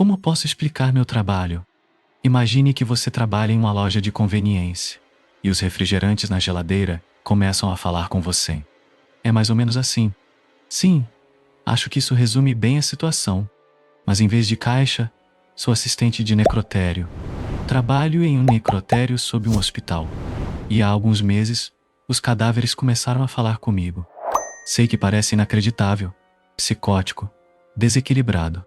Como posso explicar meu trabalho? Imagine que você trabalha em uma loja de conveniência e os refrigerantes na geladeira começam a falar com você. É mais ou menos assim. Sim, acho que isso resume bem a situação. Mas em vez de caixa, sou assistente de necrotério. Trabalho em um necrotério sob um hospital. E há alguns meses, os cadáveres começaram a falar comigo. Sei que parece inacreditável, psicótico, desequilibrado.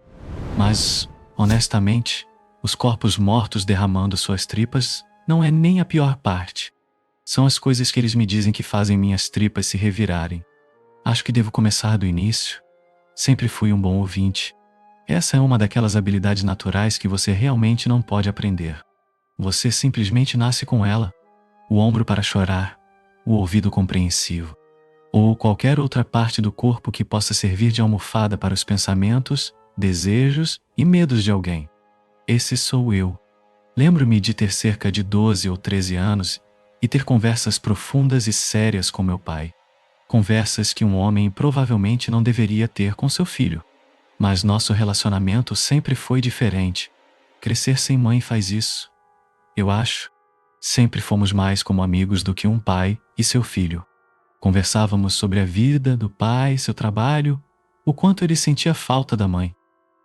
Mas, honestamente, os corpos mortos derramando suas tripas não é nem a pior parte. São as coisas que eles me dizem que fazem minhas tripas se revirarem. Acho que devo começar do início. Sempre fui um bom ouvinte. Essa é uma daquelas habilidades naturais que você realmente não pode aprender. Você simplesmente nasce com ela. O ombro para chorar, o ouvido compreensivo, ou qualquer outra parte do corpo que possa servir de almofada para os pensamentos, desejos e medos de alguém. Esse sou eu. Lembro-me de ter cerca de 12 ou 13 anos e ter conversas profundas e sérias com meu pai. Conversas que um homem provavelmente não deveria ter com seu filho. Mas nosso relacionamento sempre foi diferente. Crescer sem mãe faz isso. Eu acho. Sempre fomos mais como amigos do que um pai e seu filho. Conversávamos sobre a vida do pai, seu trabalho, o quanto ele sentia falta da mãe.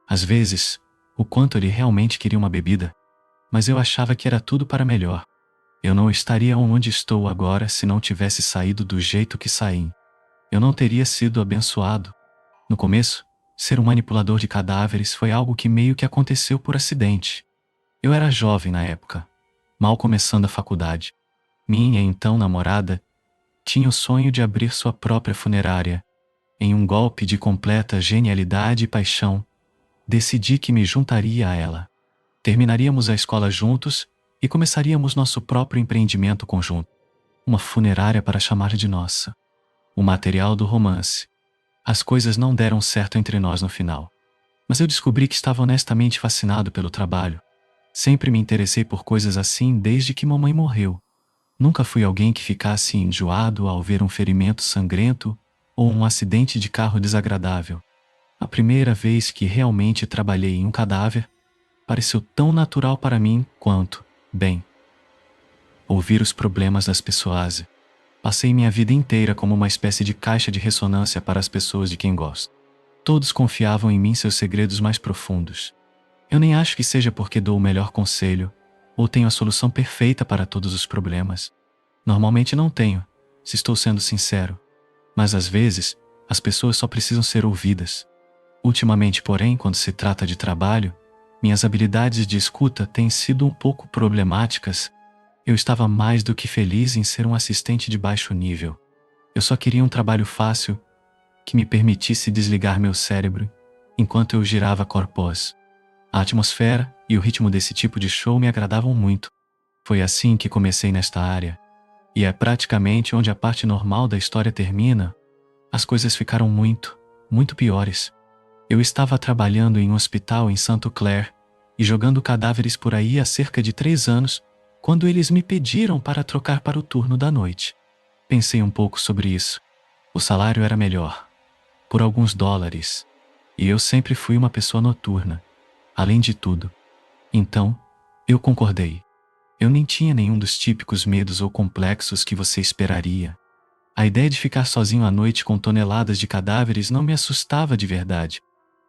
Às vezes, o quanto ele realmente queria uma bebida. Mas eu achava que era tudo para melhor. Eu não estaria onde estou agora se não tivesse saído do jeito que saí. Eu não teria sido abençoado. No começo, ser um manipulador de cadáveres foi algo que meio que aconteceu por acidente. Eu era jovem na época, mal começando a faculdade. Minha então namorada tinha o sonho de abrir sua própria funerária. Em um golpe de completa genialidade e paixão, decidi que me juntaria a ela. Terminaríamos a escola juntos e começaríamos nosso próprio empreendimento conjunto. Uma funerária para chamar de nossa. O material do romance. As coisas não deram certo entre nós no final. Mas eu descobri que estava honestamente fascinado pelo trabalho. Sempre me interessei por coisas assim desde que mamãe morreu. Nunca fui alguém que ficasse enjoado ao ver um ferimento sangrento ou um acidente de carro desagradável. A primeira vez que realmente trabalhei em um cadáver pareceu tão natural para mim quanto, bem, ouvir os problemas das pessoas. Passei minha vida inteira como uma espécie de caixa de ressonância para as pessoas de quem gosto. Todos confiavam em mim seus segredos mais profundos. Eu nem acho que seja porque dou o melhor conselho ou tenho a solução perfeita para todos os problemas. Normalmente não tenho, se estou sendo sincero. Mas às vezes, as pessoas só precisam ser ouvidas. Ultimamente, porém, quando se trata de trabalho, minhas habilidades de escuta têm sido um pouco problemáticas. Eu estava mais do que feliz em ser um assistente de baixo nível. Eu só queria um trabalho fácil que me permitisse desligar meu cérebro enquanto eu girava corpos. A atmosfera e o ritmo desse tipo de show me agradavam muito. Foi assim que comecei nesta área. E é praticamente onde a parte normal da história termina. As coisas ficaram muito, muito piores. Eu estava trabalhando em um hospital em Santo Clair e jogando cadáveres por aí há cerca de 3 anos, quando eles me pediram para trocar para o turno da noite. Pensei um pouco sobre isso. O salário era melhor, por alguns dólares, e eu sempre fui uma pessoa noturna, além de tudo. Então, eu concordei. Eu nem tinha nenhum dos típicos medos ou complexos que você esperaria. A ideia de ficar sozinho à noite com toneladas de cadáveres não me assustava de verdade.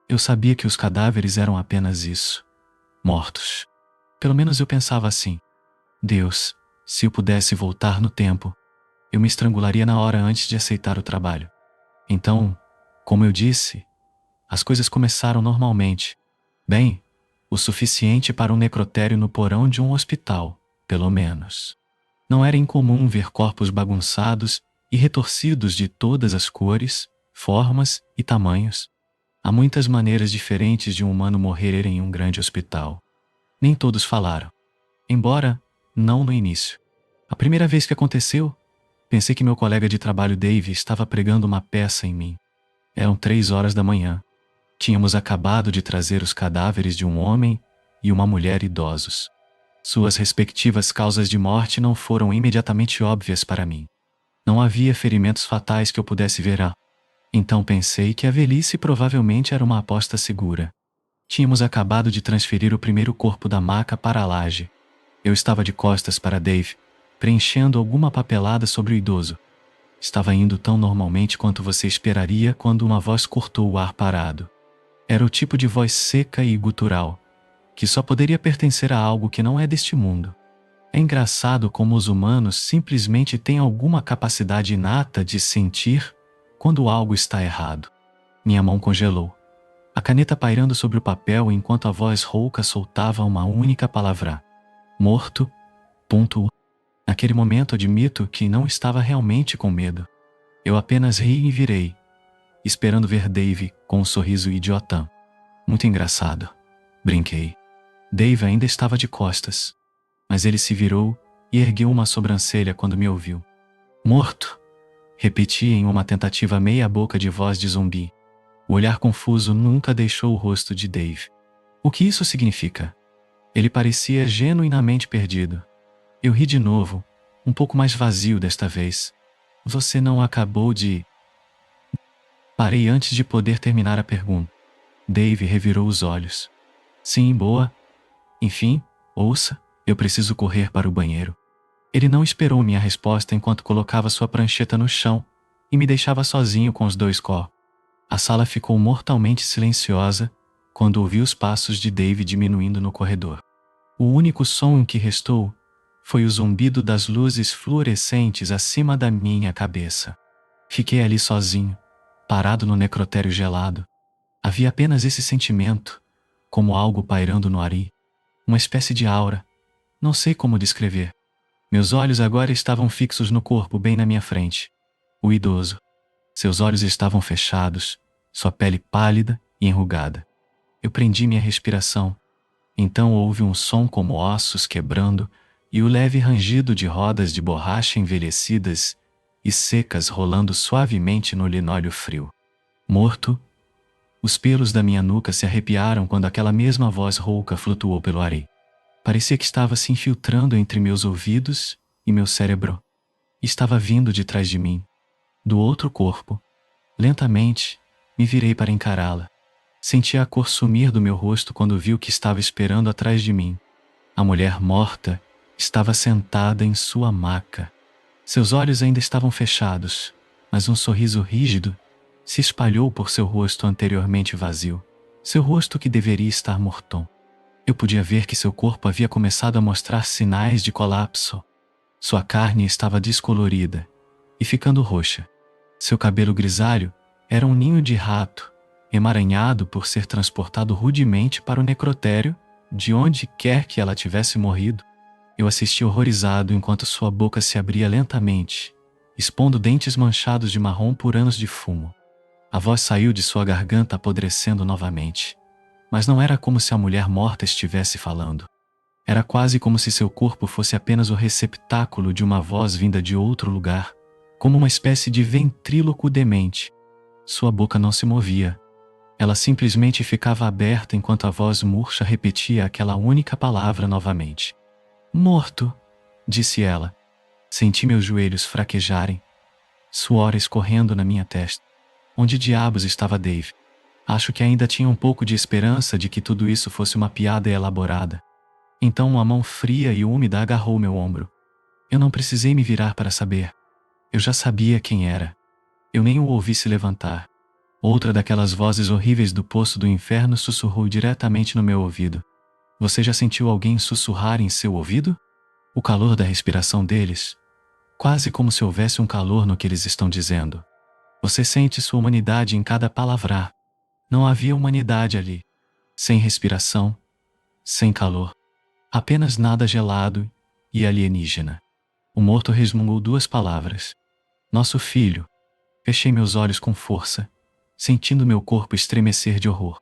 Eu sabia que os cadáveres eram apenas isso. Mortos. Pelo menos eu pensava assim. Deus, se eu pudesse voltar no tempo, eu me estrangularia na hora antes de aceitar o trabalho. Então, como eu disse, as coisas começaram normalmente. Bem, o suficiente para um necrotério no porão de um hospital, pelo menos. Não era incomum ver corpos bagunçados e retorcidos de todas as cores, formas e tamanhos. Há muitas maneiras diferentes de um humano morrer em um grande hospital. Nem todos falaram. Embora, não no início. A primeira vez que aconteceu, pensei que meu colega de trabalho Dave estava pregando uma peça em mim. Eram 3 horas da manhã. Tínhamos acabado de trazer os cadáveres de um homem e uma mulher idosos. Suas respectivas causas de morte não foram imediatamente óbvias para mim. Não havia ferimentos fatais que eu pudesse ver. Então pensei que a velhice provavelmente era uma aposta segura. Tínhamos acabado de transferir o primeiro corpo da maca para a laje. Eu estava de costas para Dave, preenchendo alguma papelada sobre o idoso. Estava indo tão normalmente quanto você esperaria quando uma voz cortou o ar parado. Era o tipo de voz seca e gutural, que só poderia pertencer a algo que não é deste mundo. É engraçado como os humanos simplesmente têm alguma capacidade inata de sentir quando algo está errado. Minha mão congelou, a caneta pairando sobre o papel enquanto a voz rouca soltava uma única palavra. Morto. Ponto. Naquele momento admito que não estava realmente com medo. Eu apenas ri e virei, esperando ver Dave com um sorriso idiotão. Muito engraçado. Brinquei. Dave ainda estava de costas, mas ele se virou e ergueu uma sobrancelha quando me ouviu. Morto. Repeti em uma tentativa meia-boca de voz de zumbi. O olhar confuso nunca deixou o rosto de Dave. O que isso significa? Ele parecia genuinamente perdido. Eu ri de novo, um pouco mais vazio desta vez. Você não acabou de... Parei antes de poder terminar a pergunta. Dave revirou os olhos. Sim, boa. Enfim, ouça, eu preciso correr para o banheiro. Ele não esperou minha resposta enquanto colocava sua prancheta no chão e me deixava sozinho com os dois corpos. A sala ficou mortalmente silenciosa quando ouvi os passos de Dave diminuindo no corredor. O único som que restou foi o zumbido das luzes fluorescentes acima da minha cabeça. Fiquei ali sozinho, parado no necrotério gelado. Havia apenas esse sentimento, como algo pairando no ar, uma espécie de aura. Não sei como descrever. Meus olhos agora estavam fixos no corpo bem na minha frente. O idoso. Seus olhos estavam fechados, sua pele pálida e enrugada. Eu prendi minha respiração. Então houve um som como ossos quebrando e o leve rangido de rodas de borracha envelhecidas e secas rolando suavemente no linóleo frio. Morto. Os pelos da minha nuca se arrepiaram quando aquela mesma voz rouca flutuou pelo ar. Parecia que estava se infiltrando entre meus ouvidos e meu cérebro. Estava vindo de trás de mim, do outro corpo. Lentamente, me virei para encará-la. Senti a cor sumir do meu rosto quando vi o que estava esperando atrás de mim. A mulher morta estava sentada em sua maca. Seus olhos ainda estavam fechados, mas um sorriso rígido se espalhou por seu rosto anteriormente vazio. Seu rosto que deveria estar mortom. Eu podia ver que seu corpo havia começado a mostrar sinais de colapso. Sua carne estava descolorida e ficando roxa. Seu cabelo grisalho era um ninho de rato, emaranhado por ser transportado rudemente para o necrotério, de onde quer que ela tivesse morrido. Eu assisti horrorizado enquanto sua boca se abria lentamente, expondo dentes manchados de marrom por anos de fumo. A voz saiu de sua garganta apodrecendo novamente. Mas não era como se a mulher morta estivesse falando. Era quase como se seu corpo fosse apenas o receptáculo de uma voz vinda de outro lugar, como uma espécie de ventríloco demente. Sua boca não se movia. Ela simplesmente ficava aberta enquanto a voz murcha repetia aquela única palavra novamente. Morto, disse ela. Senti meus joelhos fraquejarem, suor escorrendo na minha testa. Onde diabos estava Dave? Acho que ainda tinha um pouco de esperança de que tudo isso fosse uma piada elaborada. Então uma mão fria e úmida agarrou meu ombro. Eu não precisei me virar para saber. Eu já sabia quem era. Eu nem o ouvi se levantar. Outra daquelas vozes horríveis do poço do inferno sussurrou diretamente no meu ouvido. Você já sentiu alguém sussurrar em seu ouvido? O calor da respiração deles, quase como se houvesse um calor no que eles estão dizendo. Você sente sua humanidade em cada palavra. Não havia humanidade ali. Sem respiração, sem calor. Apenas nada gelado e alienígena. O morto resmungou duas palavras. Nosso filho. Fechei meus olhos com força, sentindo meu corpo estremecer de horror.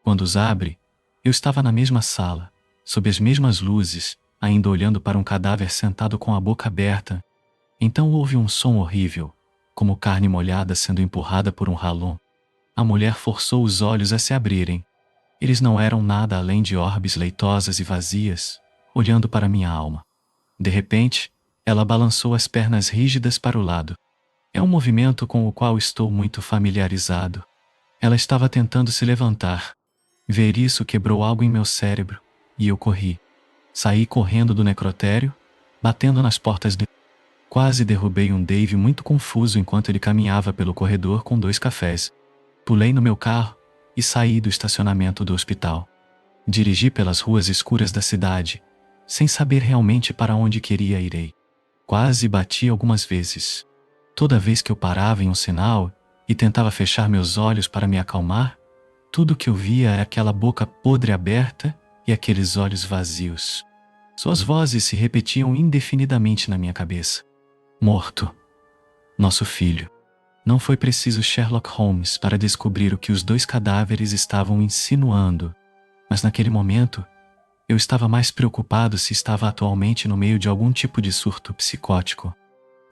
Quando os abre, eu estava na mesma sala, sob as mesmas luzes, ainda olhando para um cadáver sentado com a boca aberta. Então houve um som horrível, como carne molhada sendo empurrada por um ralom. A mulher forçou os olhos a se abrirem. Eles não eram nada além de orbes leitosas e vazias, olhando para minha alma. De repente, ela balançou as pernas rígidas para o lado. É um movimento com o qual estou muito familiarizado. Ela estava tentando se levantar. Ver isso quebrou algo em meu cérebro, e eu corri. Saí correndo do necrotério, batendo nas portas de... Quase derrubei um Dave muito confuso enquanto ele caminhava pelo corredor com 2 cafés. Pulei no meu carro e saí do estacionamento do hospital. Dirigi pelas ruas escuras da cidade, sem saber realmente para onde queria ir. Quase bati algumas vezes. Toda vez que eu parava em um sinal e tentava fechar meus olhos para me acalmar, tudo que eu via era aquela boca podre aberta e aqueles olhos vazios. Suas vozes se repetiam indefinidamente na minha cabeça. Morto. Nosso filho. Não foi preciso Sherlock Holmes para descobrir o que os 2 cadáveres estavam insinuando, mas naquele momento, eu estava mais preocupado se estava atualmente no meio de algum tipo de surto psicótico.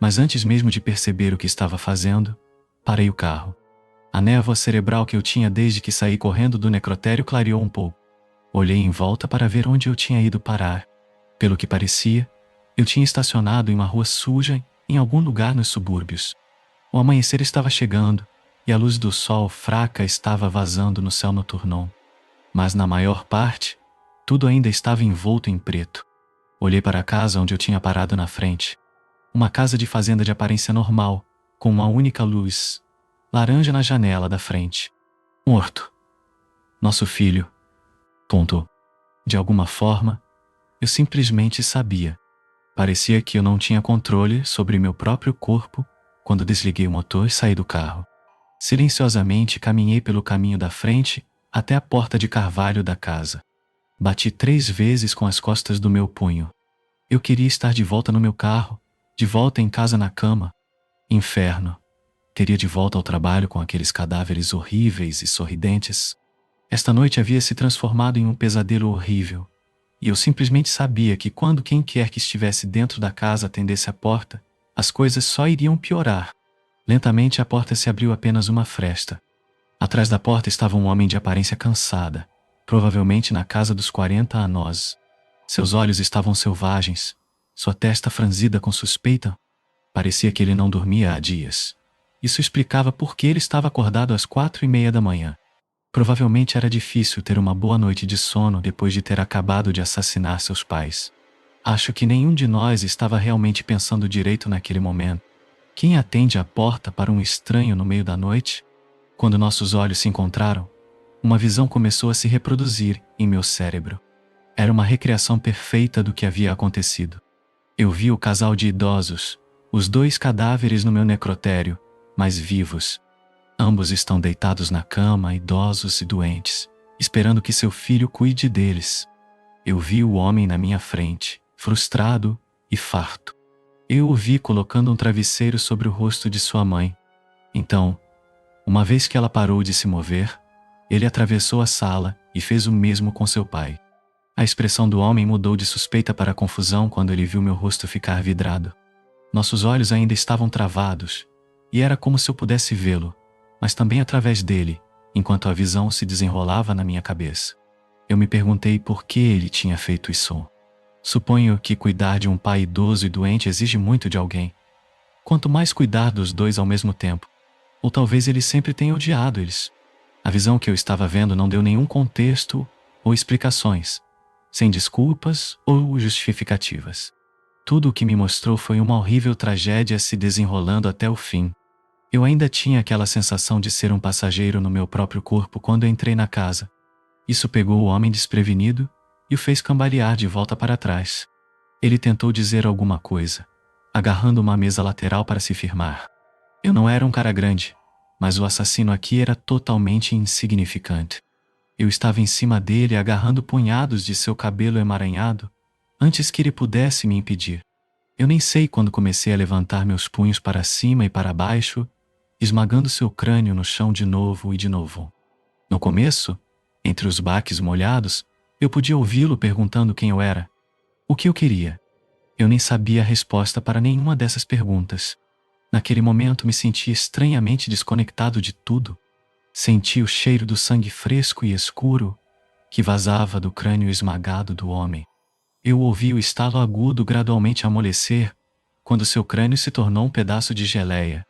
Mas antes mesmo de perceber o que estava fazendo, parei o carro. A névoa cerebral que eu tinha desde que saí correndo do necrotério clareou um pouco. Olhei em volta para ver onde eu tinha ido parar. Pelo que parecia, eu tinha estacionado em uma rua suja em algum lugar nos subúrbios. O amanhecer estava chegando e a luz do sol fraca estava vazando no céu noturno. Mas na maior parte, tudo ainda estava envolto em preto. Olhei para a casa onde eu tinha parado na frente. Uma casa de fazenda de aparência normal, com uma única luz, laranja na janela da frente. Morto. Nosso filho. Ponto. De alguma forma, eu simplesmente sabia. Parecia que eu não tinha controle sobre meu próprio corpo quando desliguei o motor e saí do carro. Silenciosamente caminhei pelo caminho da frente até a porta de carvalho da casa. Bati 3 vezes com as costas do meu punho. Eu queria estar de volta no meu carro, de volta em casa na cama. Inferno. Teria de volta ao trabalho com aqueles cadáveres horríveis e sorridentes. Esta noite havia se transformado em um pesadelo horrível, e eu simplesmente sabia que quando quem quer que estivesse dentro da casa atendesse a porta, as coisas só iriam piorar. Lentamente a porta se abriu apenas uma fresta. Atrás da porta estava um homem de aparência cansada, provavelmente na casa dos 40 anos. Seus olhos estavam selvagens, sua testa franzida com suspeita. Parecia que ele não dormia há dias. Isso explicava por que ele estava acordado às 4:30 da manhã. Provavelmente era difícil ter uma boa noite de sono depois de ter acabado de assassinar seus pais. Acho que nenhum de nós estava realmente pensando direito naquele momento. Quem atende a porta para um estranho no meio da noite? Quando nossos olhos se encontraram, uma visão começou a se reproduzir em meu cérebro. Era uma recriação perfeita do que havia acontecido. Eu vi o casal de idosos, os 2 cadáveres no meu necrotério, mas vivos. Ambos estão deitados na cama, idosos e doentes, esperando que seu filho cuide deles. Eu vi o homem na minha frente, frustrado e farto. Eu o vi colocando um travesseiro sobre o rosto de sua mãe. Então, uma vez que ela parou de se mover, ele atravessou a sala e fez o mesmo com seu pai. A expressão do homem mudou de suspeita para confusão quando ele viu meu rosto ficar vidrado. Nossos olhos ainda estavam travados, e era como se eu pudesse vê-lo, mas também através dele, enquanto a visão se desenrolava na minha cabeça. Eu me perguntei por que ele tinha feito isso. Suponho que cuidar de um pai idoso e doente exige muito de alguém. Quanto mais cuidar dos 2 ao mesmo tempo. Ou talvez ele sempre tenha odiado eles. A visão que eu estava vendo não deu nenhum contexto ou explicações, sem desculpas ou justificativas. Tudo o que me mostrou foi uma horrível tragédia se desenrolando até o fim. Eu ainda tinha aquela sensação de ser um passageiro no meu próprio corpo quando entrei na casa. Isso pegou o homem desprevenido e o fez cambalear de volta para trás. Ele tentou dizer alguma coisa, agarrando uma mesa lateral para se firmar. Eu não era um cara grande, mas o assassino aqui era totalmente insignificante. Eu estava em cima dele agarrando punhados de seu cabelo emaranhado, antes que ele pudesse me impedir. Eu nem sei quando comecei a levantar meus punhos para cima e para baixo, esmagando seu crânio no chão de novo e de novo. No começo, entre os baques molhados, eu podia ouvi-lo perguntando quem eu era, o que eu queria. Eu nem sabia a resposta para nenhuma dessas perguntas. Naquele momento me senti estranhamente desconectado de tudo. Senti o cheiro do sangue fresco e escuro que vazava do crânio esmagado do homem. Eu ouvi o estalo agudo gradualmente amolecer quando seu crânio se tornou um pedaço de geleia.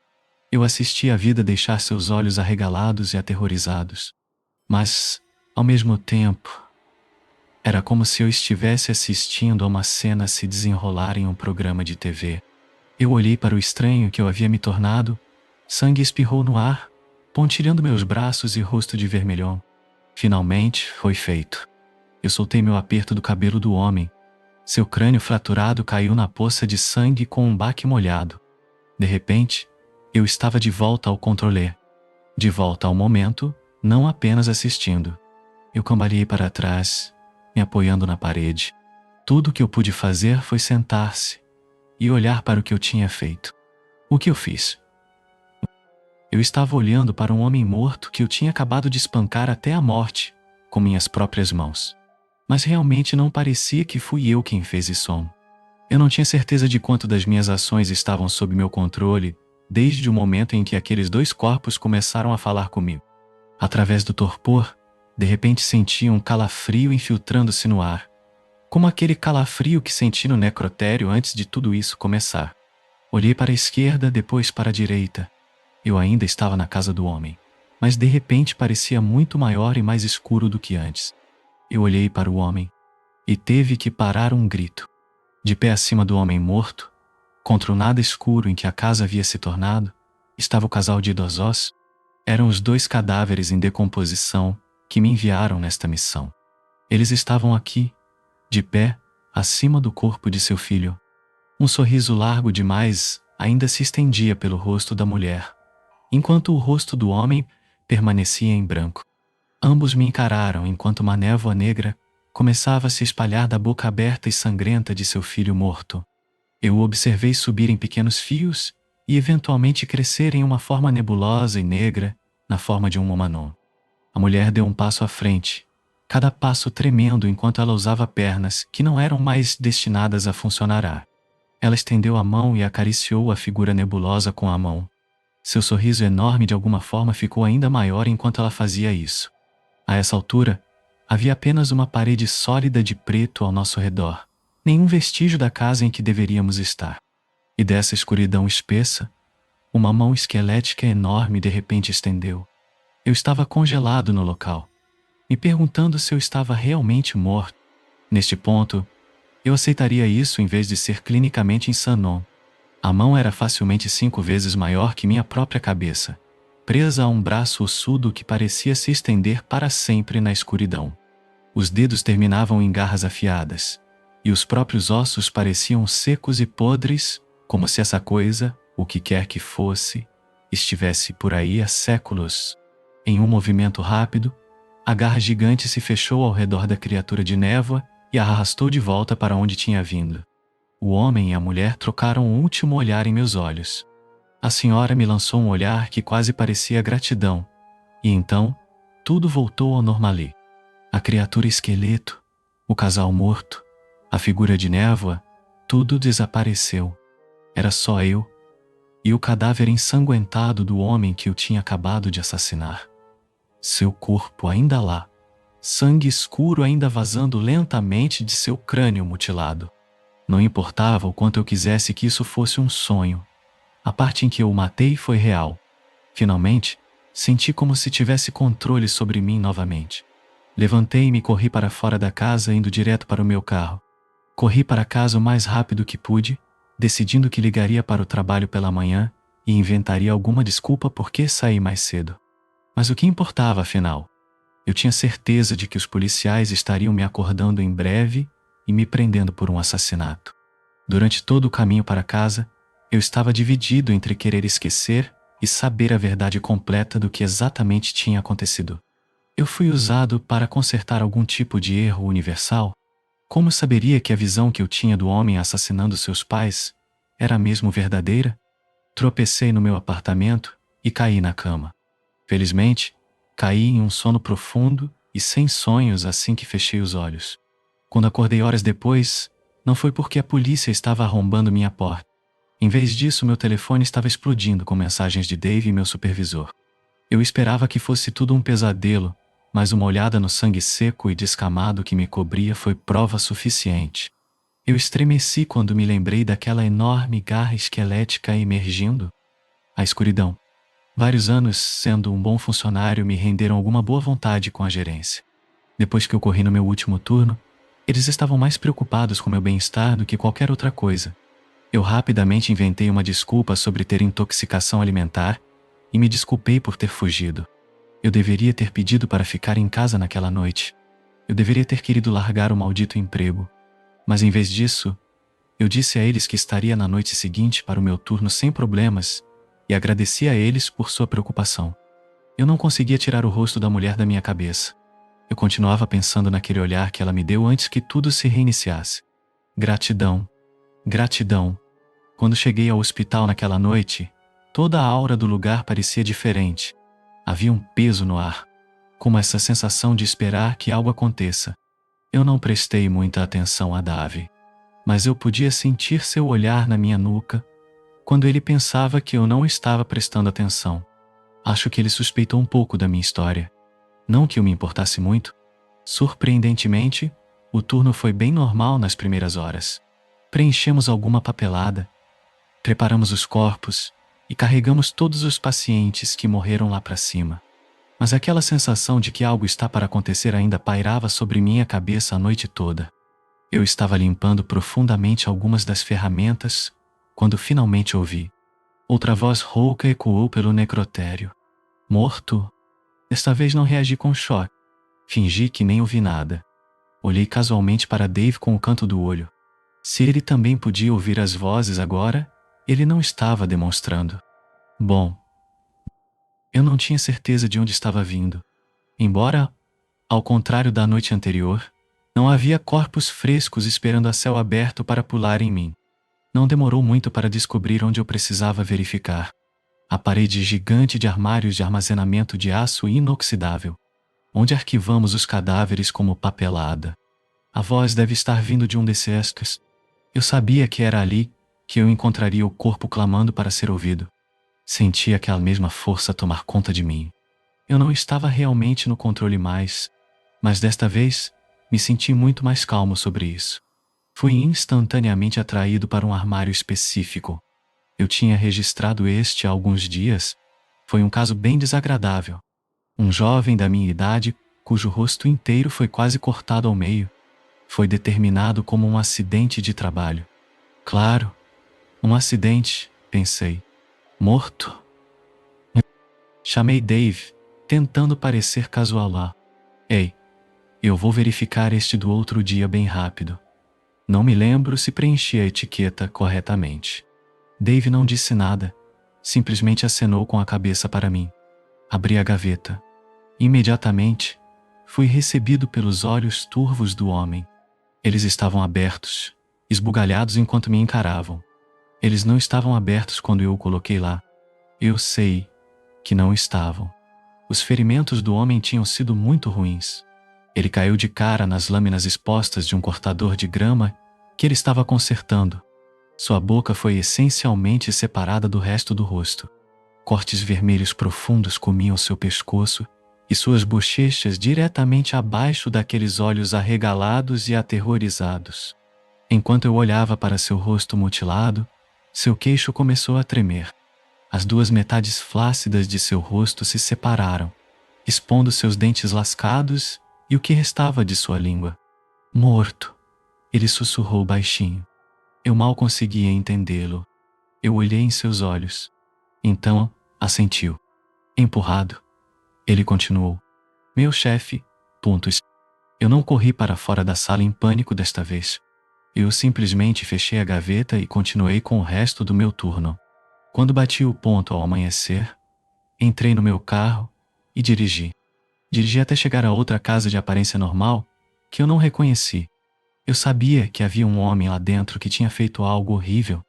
Eu assisti a vida deixar seus olhos arregalados e aterrorizados. Mas, Ao mesmo tempo, era como se eu estivesse assistindo a uma cena se desenrolar em um programa de TV. Eu olhei para o estranho que eu havia me tornado, sangue espirrou no ar, pontilhando meus braços e rosto de vermelhão. Finalmente, foi feito. Eu soltei meu aperto do cabelo do homem. Seu crânio fraturado caiu na poça de sangue com um baque molhado. De repente, eu estava de volta ao controle. De volta ao momento, não apenas assistindo. Eu cambaleei para trás, me apoiando na parede. Tudo o que eu pude fazer foi sentar-se e olhar para o que eu tinha feito. O que eu fiz? Eu estava olhando para um homem morto que eu tinha acabado de espancar até a morte, com minhas próprias mãos. Mas realmente não parecia que fui eu quem fez isso. Eu não tinha certeza de quanto das minhas ações estavam sob meu controle, desde o momento em que aqueles dois corpos começaram a falar comigo. Através do torpor, de repente senti um calafrio infiltrando-se no ar, como aquele calafrio que senti no necrotério antes de tudo isso começar. Olhei para a esquerda, depois para a direita. Eu ainda estava na casa do homem, mas de repente parecia muito maior e mais escuro do que antes. Eu olhei para o homem e teve que parar um grito. De pé acima do homem morto, contra o nada escuro em que a casa havia se tornado, estava o casal de idosos. Eram os dois cadáveres em decomposição que me enviaram nesta missão. Eles estavam aqui, de pé, acima do corpo de seu filho. Um sorriso largo demais ainda se estendia pelo rosto da mulher, enquanto o rosto do homem permanecia em branco. Ambos me encararam enquanto uma névoa negra começava a se espalhar da boca aberta e sangrenta de seu filho morto. Eu o observei subir em pequenos fios e eventualmente crescer em uma forma nebulosa e negra, na forma de um humano. A mulher deu um passo à frente, cada passo tremendo enquanto ela usava pernas que não eram mais destinadas a funcionar. Ela estendeu a mão e acariciou a figura nebulosa com a mão. Seu sorriso enorme de alguma forma ficou ainda maior enquanto ela fazia isso. A essa altura, havia apenas uma parede sólida de preto ao nosso redor, nenhum vestígio da casa em que deveríamos estar. E dessa escuridão espessa, uma mão esquelética enorme de repente estendeu. Eu estava congelado no local, me perguntando se eu estava realmente morto. Neste ponto, eu aceitaria isso em vez de ser clinicamente insano. A mão era facilmente 5 vezes maior que minha própria cabeça, presa a um braço ossudo que parecia se estender para sempre na escuridão. Os dedos terminavam em garras afiadas, e os próprios ossos pareciam secos e podres, como se essa coisa, o que quer que fosse, estivesse por aí há séculos. Em um movimento rápido, a garra gigante se fechou ao redor da criatura de névoa e a arrastou de volta para onde tinha vindo. O homem e a mulher trocaram um último olhar em meus olhos. A senhora me lançou um olhar que quase parecia gratidão, e então, tudo voltou ao normali. A criatura esqueleto, o casal morto, a figura de névoa, tudo desapareceu. Era só eu e o cadáver ensanguentado do homem que eu tinha acabado de assassinar. Seu corpo ainda lá, sangue escuro ainda vazando lentamente de seu crânio mutilado. Não importava o quanto eu quisesse que isso fosse um sonho. A parte em que eu o matei foi real. Finalmente, senti como se tivesse controle sobre mim novamente. Levantei-me e corri para fora da casa, indo direto para o meu carro. Corri para casa o mais rápido que pude, decidindo que ligaria para o trabalho pela manhã e inventaria alguma desculpa por que saí mais cedo. Mas o que importava, afinal? Eu tinha certeza de que os policiais estariam me acordando em breve e me prendendo por um assassinato. Durante todo o caminho para casa, eu estava dividido entre querer esquecer e saber a verdade completa do que exatamente tinha acontecido. Eu fui usado para consertar algum tipo de erro universal? Como saberia que a visão que eu tinha do homem assassinando seus pais era mesmo verdadeira? Tropecei no meu apartamento e caí na cama. Felizmente, caí em um sono profundo e sem sonhos assim que fechei os olhos. Quando acordei horas depois, não foi porque a polícia estava arrombando minha porta. Em vez disso, meu telefone estava explodindo com mensagens de Dave e meu supervisor. Eu esperava que fosse tudo um pesadelo, mas uma olhada no sangue seco e descamado que me cobria foi prova suficiente. Eu estremeci quando me lembrei daquela enorme garra esquelética emergindo. A escuridão. Vários anos sendo um bom funcionário me renderam alguma boa vontade com a gerência. Depois que eu corri no meu último turno, eles estavam mais preocupados com meu bem-estar do que qualquer outra coisa. Eu rapidamente inventei uma desculpa sobre ter intoxicação alimentar e me desculpei por ter fugido. Eu deveria ter pedido para ficar em casa naquela noite. Eu deveria ter querido largar o maldito emprego. Mas em vez disso, eu disse a eles que estaria na noite seguinte para o meu turno sem problemas e agradeci a eles por sua preocupação. Eu não conseguia tirar o rosto da mulher da minha cabeça. Eu continuava pensando naquele olhar que ela me deu antes que tudo se reiniciasse. Gratidão. Gratidão. Quando cheguei ao hospital naquela noite, toda a aura do lugar parecia diferente. Havia um peso no ar, como essa sensação de esperar que algo aconteça. Eu não prestei muita atenção a Davi, mas eu podia sentir seu olhar na minha nuca quando ele pensava que eu não estava prestando atenção. Acho que ele suspeitou um pouco da minha história. Não que eu me importasse muito. Surpreendentemente, o turno foi bem normal nas primeiras horas. Preenchemos alguma papelada, preparamos os corpos e carregamos todos os pacientes que morreram lá para cima. Mas aquela sensação de que algo está para acontecer ainda pairava sobre minha cabeça a noite toda. Eu estava limpando profundamente algumas das ferramentas quando finalmente ouvi. Outra voz rouca ecoou pelo necrotério. Morto? Desta vez não reagi com choque. Fingi que nem ouvi nada. Olhei casualmente para Dave com o canto do olho. Se ele também podia ouvir as vozes agora, ele não estava demonstrando. Bom, eu não tinha certeza de onde estava vindo. Embora, ao contrário da noite anterior, não havia corpos frescos esperando a céu aberto para pular em mim. Não demorou muito para descobrir onde eu precisava verificar. A parede gigante de armários de armazenamento de aço inoxidável, onde arquivamos os cadáveres como papelada. A voz deve estar vindo de um desses escas. Eu sabia que era ali que eu encontraria o corpo clamando para ser ouvido. Senti aquela mesma força tomar conta de mim. Eu não estava realmente no controle mais, mas desta vez me senti muito mais calmo sobre isso. Fui instantaneamente atraído para um armário específico. Eu tinha registrado este há alguns dias. Foi um caso bem desagradável. Um jovem da minha idade, cujo rosto inteiro foi quase cortado ao meio, foi determinado como um acidente de trabalho. Claro, um acidente, pensei. Morto? Chamei Dave, tentando parecer casual lá. Ei, eu vou verificar este do outro dia bem rápido. Não me lembro se preenchi a etiqueta corretamente. Dave não disse nada, simplesmente acenou com a cabeça para mim. Abri a gaveta. Imediatamente, fui recebido pelos olhos turvos do homem. Eles estavam abertos, esbugalhados enquanto me encaravam. Eles não estavam abertos quando eu o coloquei lá. Eu sei que não estavam. Os ferimentos do homem tinham sido muito ruins. Ele caiu de cara nas lâminas expostas de um cortador de grama que ele estava consertando. Sua boca foi essencialmente separada do resto do rosto. Cortes vermelhos profundos comiam seu pescoço e suas bochechas diretamente abaixo daqueles olhos arregalados e aterrorizados. Enquanto eu olhava para seu rosto mutilado, seu queixo começou a tremer. As duas metades flácidas de seu rosto se separaram, expondo seus dentes lascados e o que restava de sua língua. Morto, ele sussurrou baixinho. Eu mal conseguia entendê-lo. Eu olhei em seus olhos. Então, assentiu. Empurrado. Ele continuou. Meu chefe, pontos. Eu não corri para fora da sala em pânico desta vez. Eu simplesmente fechei a gaveta e continuei com o resto do meu turno. Quando bati o ponto ao amanhecer, entrei no meu carro e dirigi. Dirigi até chegar a outra casa de aparência normal que eu não reconheci. Eu sabia que havia um homem lá dentro que tinha feito algo horrível.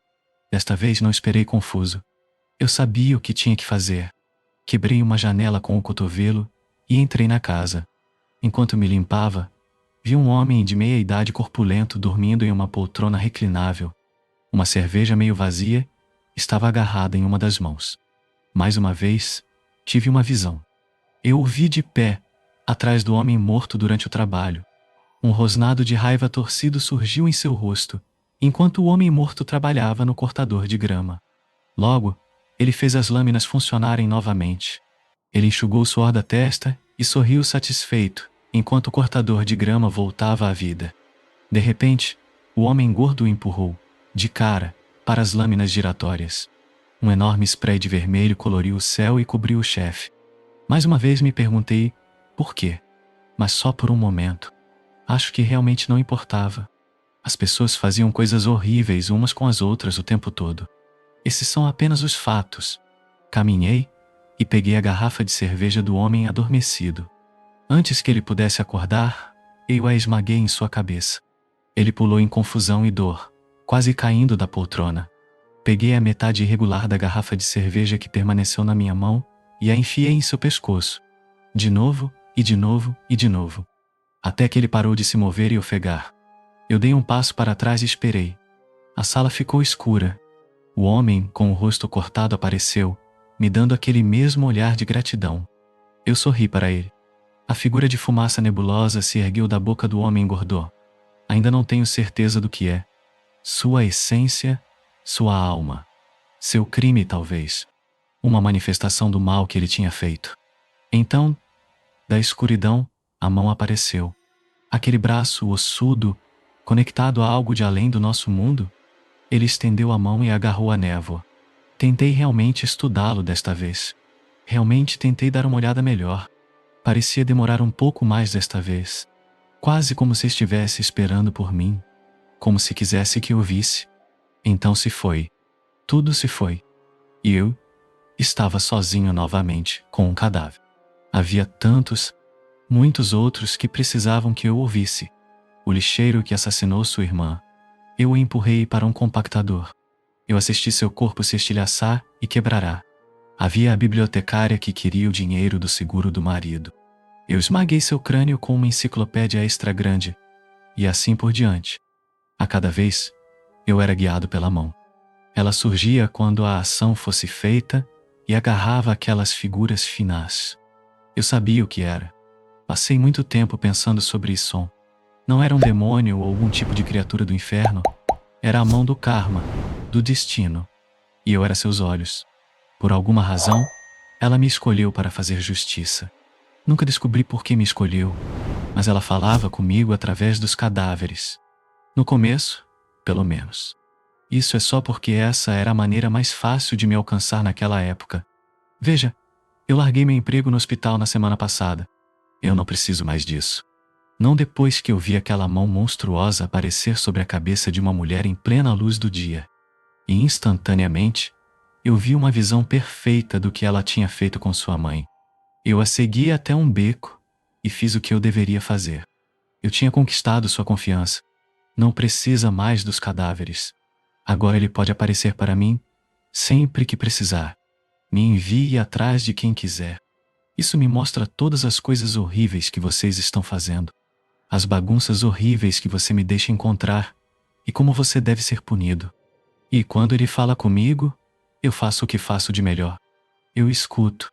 Desta vez não esperei confuso. Eu sabia o que tinha que fazer. Quebrei uma janela com o cotovelo e entrei na casa. Enquanto me limpava, vi um homem de meia idade corpulento dormindo em uma poltrona reclinável. Uma cerveja meio vazia estava agarrada em uma das mãos. Mais uma vez, tive uma visão. Eu o vi de pé, atrás do homem morto durante o trabalho. Um rosnado de raiva torcido surgiu em seu rosto, enquanto o homem morto trabalhava no cortador de grama. Logo, ele fez as lâminas funcionarem novamente. Ele enxugou o suor da testa e sorriu satisfeito, enquanto o cortador de grama voltava à vida. De repente, o homem gordo o empurrou, de cara, para as lâminas giratórias. Um enorme spray de vermelho coloriu o céu e cobriu o chefe. Mais uma vez me perguntei por quê, mas só por um momento. Acho que realmente não importava. As pessoas faziam coisas horríveis umas com as outras o tempo todo. Esses são apenas os fatos. Caminhei e peguei a garrafa de cerveja do homem adormecido. Antes que ele pudesse acordar, eu a esmaguei em sua cabeça. Ele pulou em confusão e dor, quase caindo da poltrona. Peguei a metade irregular da garrafa de cerveja que permaneceu na minha mão e a enfiei em seu pescoço. De novo, e de novo, e de novo. Até que ele parou de se mover e ofegar. Eu dei um passo para trás e esperei. A sala ficou escura. O homem, com o rosto cortado, apareceu, me dando aquele mesmo olhar de gratidão. Eu sorri para ele. A figura de fumaça nebulosa se ergueu da boca do homem engordou. Ainda não tenho certeza do que é. Sua essência, sua alma. Seu crime, talvez. Uma manifestação do mal que ele tinha feito. Então, da escuridão, a mão apareceu. Aquele braço ossudo, conectado a algo de além do nosso mundo. Ele estendeu a mão e agarrou a névoa. Tentei realmente estudá-lo desta vez. Realmente tentei dar uma olhada melhor. Parecia demorar um pouco mais desta vez. Quase como se estivesse esperando por mim. Como se quisesse que eu visse. Então se foi. Tudo se foi. E eu estava sozinho novamente, com um cadáver. Havia tantos, muitos outros que precisavam que eu ouvisse. O lixeiro que assassinou sua irmã. Eu o empurrei para um compactador. Eu assisti seu corpo se estilhaçar e quebrará. Havia a bibliotecária que queria o dinheiro do seguro do marido. Eu esmaguei seu crânio com uma enciclopédia extra grande. E assim por diante. A cada vez, eu era guiado pela mão. Ela surgia quando a ação fosse feita e agarrava aquelas figuras finais. Eu sabia o que era. Passei muito tempo pensando sobre isso. Não era um demônio ou algum tipo de criatura do inferno. Era a mão do karma, do destino. E eu era seus olhos. Por alguma razão, ela me escolheu para fazer justiça. Nunca descobri por que me escolheu, mas ela falava comigo através dos cadáveres. No começo, pelo menos. Isso é só porque essa era a maneira mais fácil de me alcançar naquela época. Veja, eu larguei meu emprego no hospital na semana passada. Eu não preciso mais disso. Não depois que eu vi aquela mão monstruosa aparecer sobre a cabeça de uma mulher em plena luz do dia. E instantaneamente, eu vi uma visão perfeita do que ela tinha feito com sua mãe. Eu a segui até um beco e fiz o que eu deveria fazer. Eu tinha conquistado sua confiança. Não precisa mais dos cadáveres. Agora ele pode aparecer para mim sempre que precisar. Me envie atrás de quem quiser. Isso me mostra todas as coisas horríveis que vocês estão fazendo. As bagunças horríveis que você me deixa encontrar e como você deve ser punido. E quando ele fala comigo, eu faço o que faço de melhor. Eu escuto.